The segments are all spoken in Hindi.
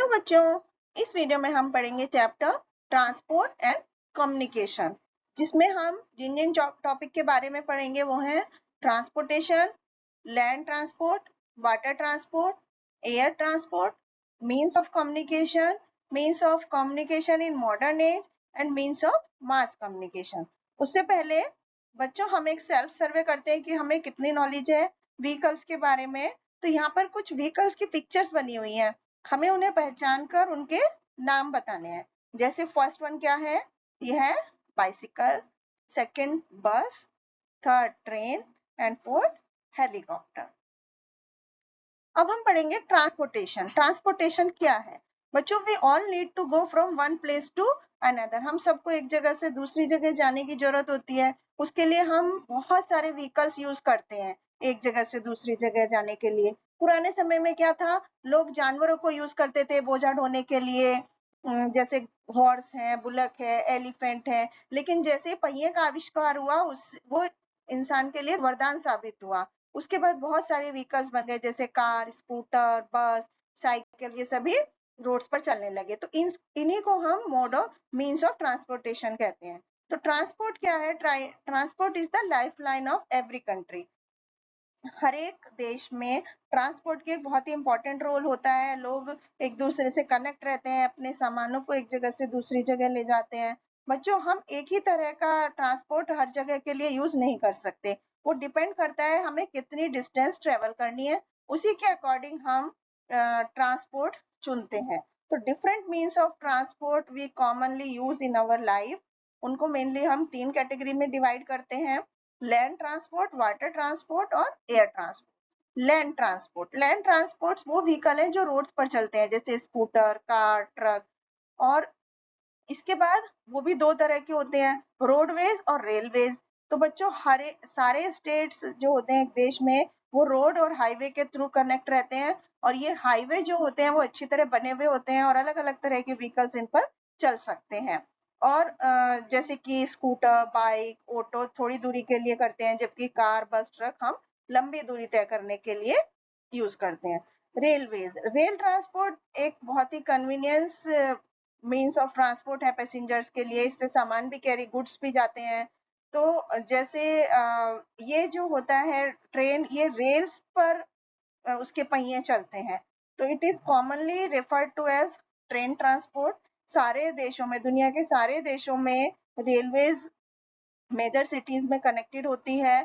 बच्चों, इस वीडियो में हम पढ़ेंगे चैप्टर ट्रांसपोर्ट एंड कम्युनिकेशन, जिसमें हम जिन जिन टॉपिक के बारे में पढ़ेंगे वो हैं transportation, land transport, water transport, air transport, means of communication in modern age and means of mass communication. उससे पहले बच्चों हम एक सेल्फ सर्वे करते हैं कि हमें कितनी नॉलेज है व्हीकल्स के बारे में। तो यहाँ पर कुछ व्हीकल्स की पिक्चर्स बनी हुई हैं, हमें उन्हें पहचान कर उनके नाम बताने हैं। जैसे फर्स्ट वन क्या है, यह है bicycle, second bus, third train and fourth helicopter. अब हम पढ़ेंगे ट्रांसपोर्टेशन। ट्रांसपोर्टेशन क्या है बच्चों? We all need to go from one place to another. हम सबको एक जगह से दूसरी जगह जाने की जरूरत होती है। उसके लिए हम बहुत सारे व्हीकल्स यूज करते हैं एक जगह से दूसरी जगह जाने के लिए। पुराने समय में क्या था, लोग जानवरों को यूज करते थे बोझा ढोने के लिए, जैसे हॉर्स है, बुलक है, एलिफेंट है। लेकिन जैसे पहिए का आविष्कार हुआ वो इंसान के लिए वरदान साबित हुआ। उसके बाद बहुत सारे व्हीकल्स बन गए, जैसे कार, स्कूटर, बस, साइकिल, ये सभी रोड्स पर चलने लगे। तो इन्हीं को हम mode of means of transportation कहते हैं। तो ट्रांसपोर्ट क्या है? Transport is the life line of every country. हर एक देश में ट्रांसपोर्ट की एक बहुत ही इंपॉर्टेंट रोल होता है। लोग एक दूसरे से कनेक्ट रहते हैं, अपने सामानों को एक जगह से दूसरी जगह ले जाते हैं। बच्चों, हम एक ही तरह का ट्रांसपोर्ट हर जगह के लिए यूज नहीं कर सकते। वो डिपेंड करता है हमें कितनी डिस्टेंस ट्रेवल करनी है, उसी के अकॉर्डिंग हम ट्रांसपोर्ट चुनते हैं। तो different means of transport we commonly use in our life. उनको मेनली हम 3 कैटेगरी में डिवाइड करते हैं: लैंड ट्रांसपोर्ट, वाटर ट्रांसपोर्ट और एयर ट्रांसपोर्ट। लैंड ट्रांसपोर्ट वो व्हीकल है जो रोड्स पर चलते हैं, जैसे स्कूटर, कार, ट्रक। और इसके बाद वो भी 2 तरह के होते हैं, रोडवेज और रेलवेज। तो बच्चों, सारे स्टेट्स जो होते हैं देश में, वो रोड और हाईवे के थ्रू कनेक्ट रहते हैं। और ये हाईवे जो होते हैं वो अच्छी तरह बने हुए होते हैं और अलग अलग तरह के व्हीकल्स इन पर चल सकते हैं। और जैसे कि स्कूटर, बाइक, ऑटो थोड़ी दूरी के लिए करते हैं, जबकि कार, बस, ट्रक हम लंबी दूरी तय करने के लिए यूज करते हैं। रेल ट्रांसपोर्ट एक बहुत ही कन्वीनियंस मीन्स ऑफ ट्रांसपोर्ट है पैसेंजर्स के लिए। इससे सामान भी कैरी, गुड्स भी जाते हैं। तो जैसे ये जो होता है ट्रेन, ये रेल्स पर उसके पहिए चलते हैं। तो it is commonly referred to as train transport. सारे देशों में, दुनिया के सारे देशों में रेलवेज मेजर सिटीज में कनेक्टेड होती है।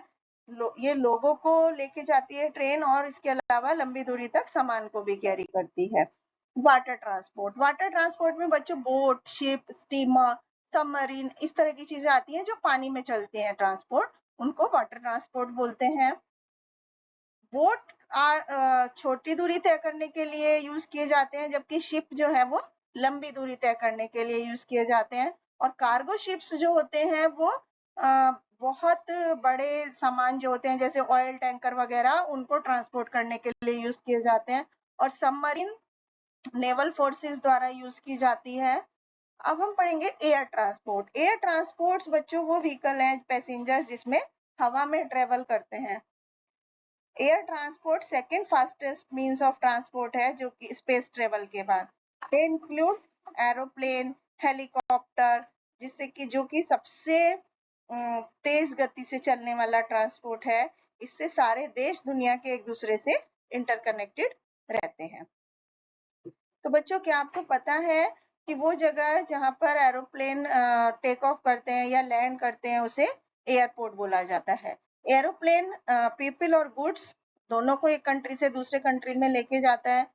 ये लोगों को लेके जाती है ट्रेन, और इसके अलावा लंबी दूरी तक सामान को भी कैरी करती है। वाटर ट्रांसपोर्ट में बच्चों बोट, शिप, स्टीमर, सबमरीन, इस तरह की चीजें आती हैं जो पानी में चलती हैं ट्रांसपोर्ट, उनको वाटर ट्रांसपोर्ट बोलते हैं। बोट छोटी दूरी तय करने के लिए यूज किए जाते हैं, जबकि शिप जो है वो लंबी दूरी तय करने के लिए यूज किए जाते हैं। और कार्गो शिप्स जो होते हैं वो बहुत बड़े सामान जो होते हैं, जैसे ऑयल टैंकर वगैरह, उनको ट्रांसपोर्ट करने के लिए यूज किए जाते हैं। और सबमरीन नेवल फोर्सेस द्वारा यूज की जाती है। अब हम पढ़ेंगे एयर ट्रांसपोर्ट। एयर ट्रांसपोर्ट्स बच्चों वो व्हीकल हैं, पैसेंजर्स जिसमें हवा में ट्रेवल करते हैं। Air transport second fastest means of transport है, जो कि स्पेस ट्रेवल के बाद। दे इंक्लूड एरोप्लेन, हेलीकॉप्टर, जिससे कि जो कि सबसे तेज गति से चलने वाला ट्रांसपोर्ट है। इससे सारे देश दुनिया के एक दूसरे से इंटरकनेक्टेड रहते हैं। तो बच्चों, क्या आपको पता है कि वो जगह जहां पर एरोप्लेन टेक ऑफ करते हैं या लैंड करते हैं उसे एयरपोर्ट बोला जाता है। एरोप्लेन पीपल और गुड्स दोनों को एक कंट्री से दूसरे कंट्री में लेके जाता है।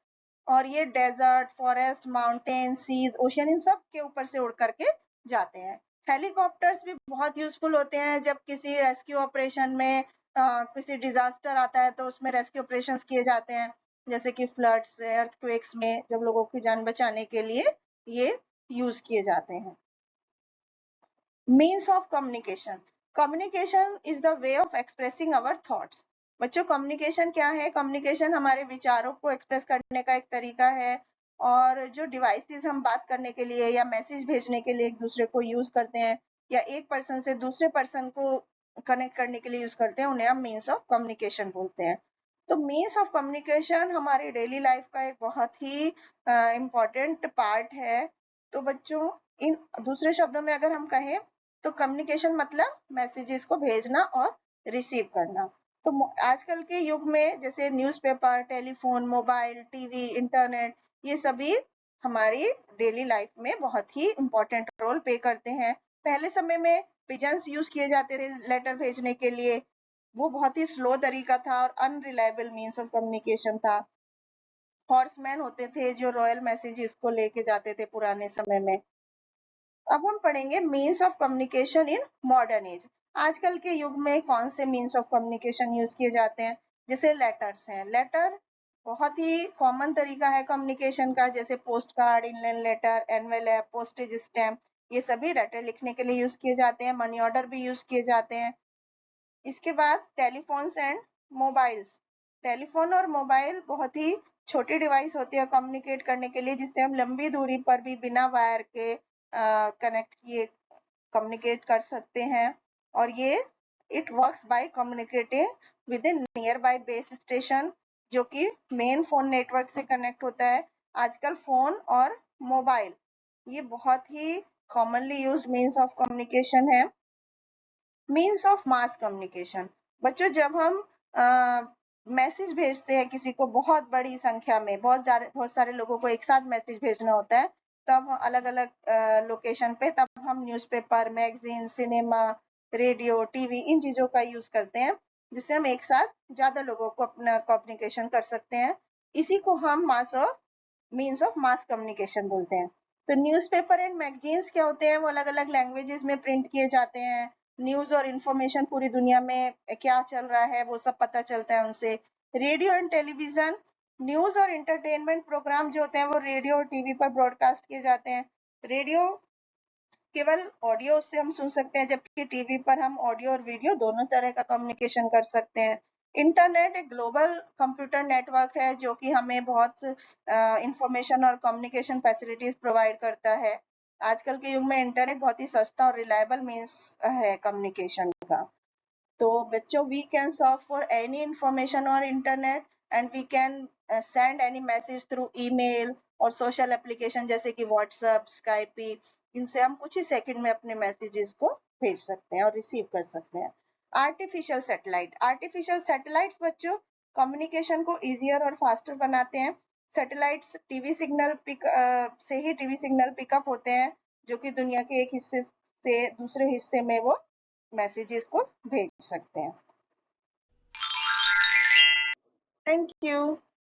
और ये desert, forest, mountain, seas, ocean, इन सब के ऊपर से उड़ करके जाते हैं। हेलीकॉप्टर्स भी बहुत यूजफुल होते हैं जब किसी रेस्क्यू ऑपरेशन में किसी डिजास्टर आता है तो उसमें रेस्क्यू ऑपरेशंस किए जाते हैं, जैसे कि फ्लड्स, अर्थक्वेक्स में जब लोगों की जान बचाने के लिए ये यूज किए जाते हैं। Means of communication. Communication is the way of expressing our thoughts. बच्चों, कम्युनिकेशन क्या है? कम्युनिकेशन हमारे विचारों को एक्सप्रेस करने का एक तरीका है। और जो डिवाइसेस हम बात करने के लिए या मैसेज भेजने के लिए एक दूसरे को यूज करते हैं, या एक पर्सन से दूसरे पर्सन को कनेक्ट करने के लिए यूज करते हैं, उन्हें हम मीन्स ऑफ कम्युनिकेशन बोलते हैं। तो मीन्स ऑफ कम्युनिकेशन हमारी डेली लाइफ का एक बहुत ही इम्पोर्टेंट पार्ट है। तो बच्चों, इन दूसरे शब्दों में अगर हम कहें तो कम्युनिकेशन मतलब मैसेजेस को भेजना और रिसीव करना। तो आजकल के युग में जैसे newspaper, telephone, mobile, TV, internet, ये सभी हमारी डेली लाइफ में बहुत ही इम्पोर्टेंट रोल प्ले करते हैं। पहले समय में पिजन्स यूज किए जाते थे लेटर भेजने के लिए। वो बहुत ही स्लो तरीका था और अनरिलायबल मीन्स ऑफ कम्युनिकेशन था। हॉर्समैन होते थे जो रॉयल मैसेजेस को लेके जाते थे पुराने समय में। अब हम पढ़ेंगे means of communication in modern age. आजकल के युग में कौन से मीन्स ऑफ कम्युनिकेशन यूज किए जाते हैं? जैसे लेटर्स हैं। लेटर बहुत ही कॉमन तरीका है कम्युनिकेशन का, जैसे post card, inland letter, envelope, postage stamp, ये सभी लेटर लिखने के लिए यूज किए जाते हैं। मनी ऑर्डर भी यूज किए जाते हैं। इसके बाद टेलीफोन्स एंड मोबाइल्स। टेलीफोन और मोबाइल बहुत ही छोटी डिवाइस होती है कम्युनिकेट करने के लिए, जिससे हम लंबी दूरी पर भी बिना वायर के कनेक्ट किए कम्युनिकेट कर सकते हैं। और ये it works by communicating with in nearby base station, जो कि मेन फोन नेटवर्क से कनेक्ट होता है। आजकल फोन और मोबाइल ये बहुत ही commonly used means of communication है। Means of mass communication. बच्चों, जब हम मैसेज भेजते हैं किसी को बहुत बड़ी संख्या में, बहुत सारे लोगों को एक साथ मैसेज भेजना होता है, तब अलग अलग लोकेशन पे तब हम newspaper, magazine, cinema, radio, TV, इन चीजों का यूज करते हैं, जिससे हम एक साथ ज्यादा लोगों को अपना कम्युनिकेशन कर सकते हैं। इसी को हम मीन्स ऑफ मास कम्युनिकेशन बोलते हैं। तो न्यूज़पेपर एंड मैगजीन्स क्या होते हैं? वो अलग अलग लैंग्वेजेस में प्रिंट किए जाते हैं। न्यूज और इंफॉर्मेशन पूरी दुनिया में क्या चल रहा है वो सब पता चलता है उनसे। रेडियो एंड टेलीविजन, न्यूज और इंटरटेनमेंट प्रोग्राम जो होते हैं वो रेडियो और टीवी पर ब्रॉडकास्ट किए जाते हैं। रेडियो केवल ऑडियो से हम सुन सकते हैं, जबकि टीवी पर हम ऑडियो और वीडियो दोनों तरह का कम्युनिकेशन कर सकते हैं। इंटरनेट एक ग्लोबल कंप्यूटर नेटवर्क है जो कि हमें बहुत इंफॉर्मेशन और कम्युनिकेशन फैसिलिटीज प्रोवाइड करता है। आजकल के युग में इंटरनेट बहुत ही सस्ता और रिलायबल मीन्स है कम्युनिकेशन का। तो बच्चों, we can search for any information और internet, and we can send any message through email और सोशल एप्लीकेशन जैसे कि व्हाट्सएप, स्काइपी। इनसे हम कुछ ही सेकंड में अपने मैसेजेस को भेज सकते हैं और रिसीव कर सकते हैं। आर्टिफिशियल सैटेलाइट्स बच्चों कम्युनिकेशन को इजियर और फास्टर बनाते हैं। सैटेलाइट्स से ही टीवी सिग्नल पिकअप होते हैं, जो कि दुनिया के एक हिस्से से दूसरे हिस्से में वो मैसेजेस को भेज सकते हैं। Thank you.